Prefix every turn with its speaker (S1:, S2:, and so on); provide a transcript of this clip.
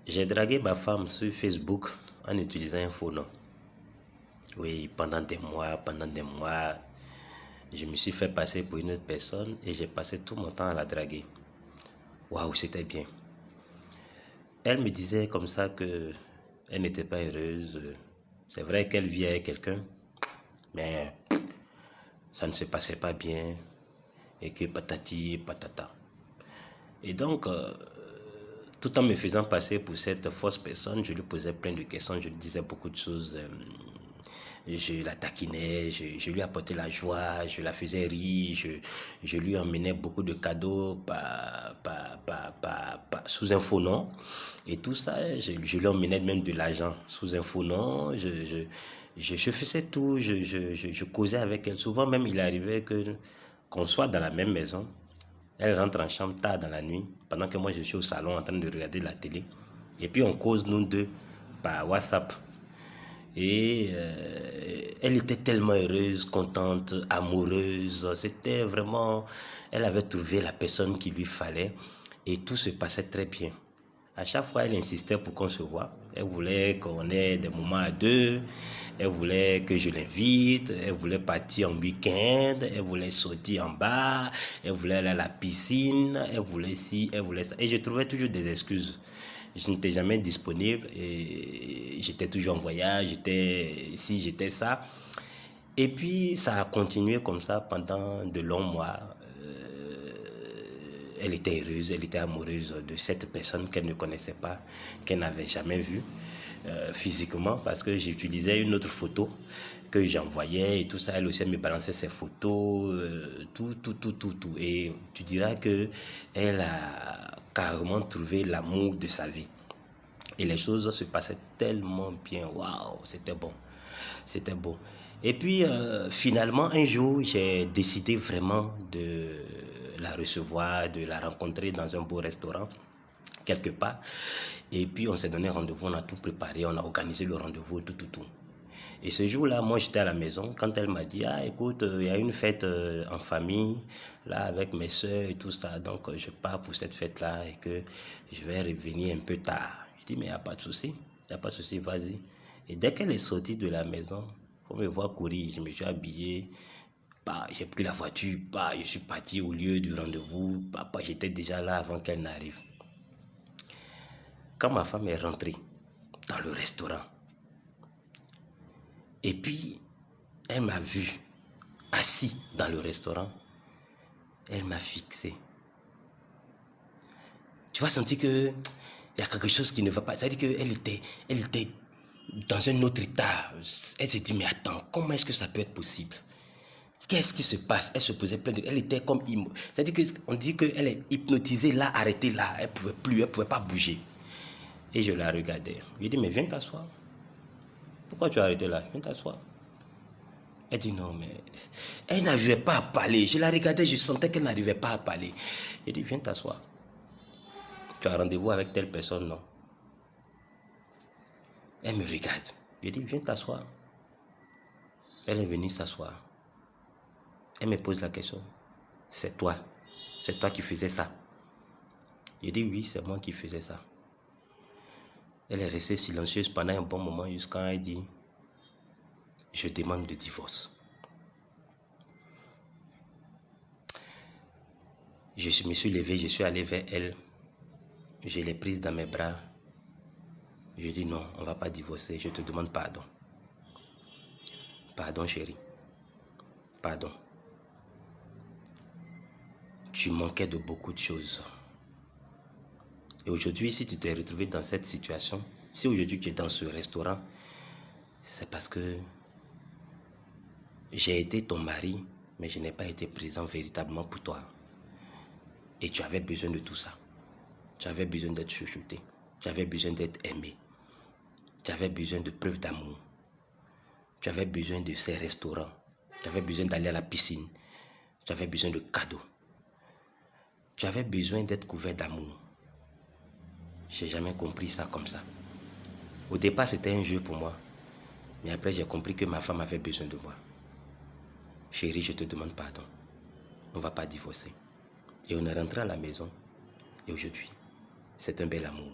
S1: J'ai dragué ma femme sur Facebook en utilisant un faux nom. Oui, pendant des mois, je me suis fait passer pour une autre personne et j'ai passé tout mon temps à la draguer. Waouh, c'était bien. Elle me disait comme ça que elle n'était pas heureuse. C'est vrai qu'elle vit avec quelqu'un, mais ça ne se passait pas bien et que patati patata. Et donc, tout en me faisant passer pour cette fausse personne, je lui posais plein de questions, je lui disais beaucoup de choses. Je la taquinais, je lui apportais la joie, je la faisais rire, je lui emmenais beaucoup de cadeaux sous un faux nom. Et tout ça, je lui emmenais même de l'argent sous un faux nom. Je faisais tout, je causais avec elle. Souvent même, il arrivait qu'on soit dans la même maison. Elle rentre en chambre tard dans la nuit, pendant que moi je suis au salon en train de regarder la télé. Et puis on cause nous deux par WhatsApp. Et elle était tellement heureuse, contente, amoureuse. C'était vraiment... Elle avait trouvé la personne qu'il lui fallait. Et tout se passait très bien. À chaque fois, elle insistait pour qu'on se voit. Elle voulait qu'on ait des moments à deux. Elle voulait que je l'invite. Elle voulait partir en week-end. Elle voulait sortir en bas. Elle voulait aller à la piscine. Elle voulait ci, elle voulait ça. Et je trouvais toujours des excuses. Je n'étais jamais disponible. Et j'étais toujours en voyage. J'étais ci, j'étais ça. Et puis, ça a continué comme ça pendant de longs mois. Elle était heureuse, elle était amoureuse de cette personne qu'elle ne connaissait pas, qu'elle n'avait jamais vue physiquement, parce que j'utilisais une autre photo que j'envoyais et tout ça. Elle aussi elle me balançait ses photos, tout. Et tu diras que elle a carrément trouvé l'amour de sa vie. Et les choses se passaient tellement bien. Waouh, c'était bon. C'était beau. Et puis, finalement, un jour, j'ai décidé vraiment de la recevoir, de la rencontrer dans un beau restaurant, quelque part. Et puis, on s'est donné rendez-vous, on a tout préparé, on a organisé le rendez-vous, tout. Et ce jour-là, moi, j'étais à la maison. Quand elle m'a dit, ah, écoute, il y a une fête en famille, là, avec mes soeurs et tout ça. Donc, je pars pour cette fête-là et que je vais revenir un peu tard. Je dis, mais il n'y a pas de souci. Il n'y a pas de souci, vas-y. Et dès qu'elle est sortie de la maison, pour me voir courir, je me suis habillé. Bah, j'ai pris la voiture, bah, je suis parti au lieu du rendez-vous. Bah, j'étais déjà là avant qu'elle n'arrive. Quand ma femme est rentrée dans le restaurant, et puis, elle m'a vu assis dans le restaurant. Elle m'a fixé. Tu vas sentir que il y a quelque chose qui ne va pas. C'est-à-dire qu'elle était dans un autre état. Elle s'est dit, mais attends, comment est-ce que ça peut être possible? Qu'est-ce qui se passe? Elle se posait plein de... Elle était comme... C'est-à-dire qu'on dit qu'elle est hypnotisée là, arrêtée là. Elle ne pouvait plus, elle ne pouvait pas bouger. Et je la regardais. Je lui ai dit, mais viens t'asseoir. Pourquoi tu as arrêté là? Viens t'asseoir. Elle dit non, mais elle n'arrivait pas à parler. Je la regardais, je sentais qu'elle n'arrivait pas à parler. J'ai dit, viens t'asseoir. Tu as rendez-vous avec telle personne, non? Elle me regarde. J'ai dit, viens t'asseoir. Elle est venue s'asseoir. Elle me pose la question. C'est toi qui faisais ça? J'ai dit, oui, c'est moi qui faisais ça. Elle est restée silencieuse pendant un bon moment jusqu'à elle dit, je demande le divorce. Je me suis levé, je suis allé vers elle. Je l'ai prise dans mes bras. Je dis non, on ne va pas divorcer, je te demande pardon. Pardon chérie. Pardon. Tu manquais de beaucoup de choses. Et aujourd'hui, si tu t'es retrouvé dans cette situation, si aujourd'hui tu es dans ce restaurant, c'est parce que j'ai été ton mari, mais je n'ai pas été présent véritablement pour toi. Et tu avais besoin de tout ça. Tu avais besoin d'être chouchouté. Tu avais besoin d'être aimé. Tu avais besoin de preuves d'amour. Tu avais besoin de ces restaurants. Tu avais besoin d'aller à la piscine. Tu avais besoin de cadeaux. Tu avais besoin d'être couvert d'amour. J'ai jamais compris ça comme ça. Au départ, c'était un jeu pour moi. Mais après, j'ai compris que ma femme avait besoin de moi. Chérie, je te demande pardon. On ne va pas divorcer. Et on est rentré à la maison. Et aujourd'hui, c'est un bel amour.